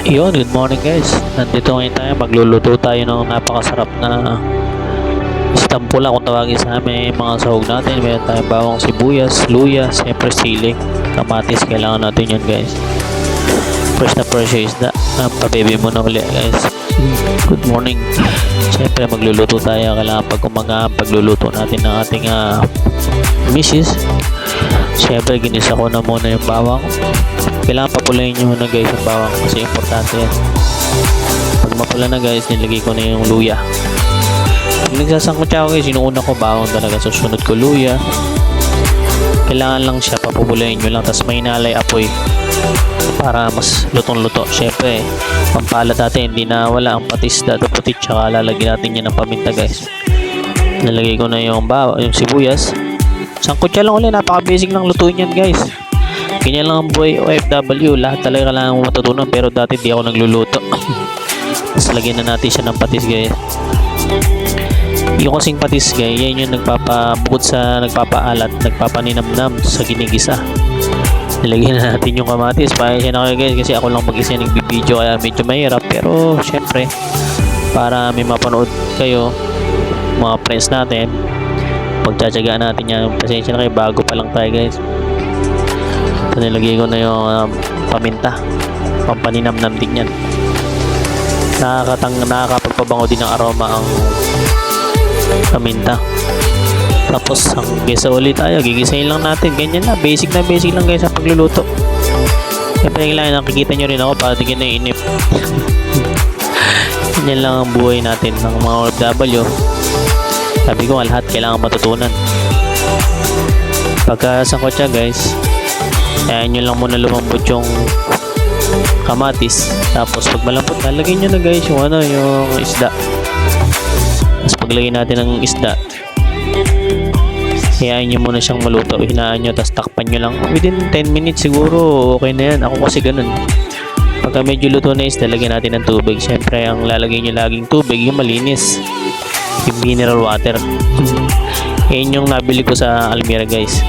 Yun, good morning guys. Nandito ngayon tayo, magluluto tayo ng napakasarap na istampula kung tawagin sa amin. Mga sahog natin, meron tayong bawang sibuyas, luya, siyempre sili, kamatis, kailangan natin yun guys. Fresh na fresh yung isda. Pabebe mo na ulit guys. Good morning. Siyempre magluluto tayo, kailangan pag umaga pagluluto natin ng ating misis. Siyempre ginisa ko na muna yung bawang. Kailangan papulayin nyo na guys yung bawang kasi importante yan. Pag mapula na guys, nilagay ko na yung luya. Pag nagsasangkot siya ako guys, sinuuna ko bawang talaga, susunod ko luya. Kailangan lang siya, papupulayin nyo lang, tapos may nalay apoy para mas lutong-luto. Siyempre pampalat natin, hindi na wala ang patis, dato puti, tsaka lalagyan natin yan ng paminta guys. Nalagay ko na yung bawang, yung sibuyas. Sangkot siya lang ulit, napaka basic lang lutuin yan guys. Ganyan lang ang buhay OFW, lahat talaga kailangan mo matutunan, pero dati di ako nagluluto. Tapos lagyan na natin siya ng patis guys. Yung kasing patis guys, yan yung nagpapabukod sa nagpapaalat, nagpapaninamnam sa ginigisa. Nilagyan na natin yung kamatis. Pasensya na kayo guys kasi ako lang mag-isa nagbibideo, kaya medyo mahirap, pero syempre para may mapanood kayo mga friends natin, pagtsatsagaan natin yan. Pasensya na kayo, bago pa lang tayo guys. So, nilagay ko na yung paminta, pampaninamnam din yan. Nakakapagpabango din ng aroma ang paminta. Tapos ang gisa ulit tayo, gigisahin lang natin, ganyan na, basic lang guys sa pagluluto. Siyempre kailangan nakikita nyo rin ako para tignan na inip. Ganyan lang ang buhay natin ng mga OFW. Sabi ko lahat kailangan matutunan. Pagka sangkot siya guys, kaya nyo lang muna lumambot yung kamatis. Tapos pag malambot, lalagay nyo na guys yung yung isda. Tapos paglagay natin ng isda, hayaan nyo muna siyang maluto, hinaan nyo, tapos takpan nyo lang within 10 minutes siguro, okay na yan. Ako kasi ganun, pagka medyo luto na isda, lagyan natin ng tubig. Siyempre ang lalagay nyo laging tubig yung malinis, yung mineral water. Yan yung nabili ko sa Almira guys.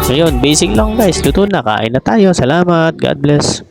Ngayon, basic lang guys, luto na, kain na tayo. Salamat, God bless.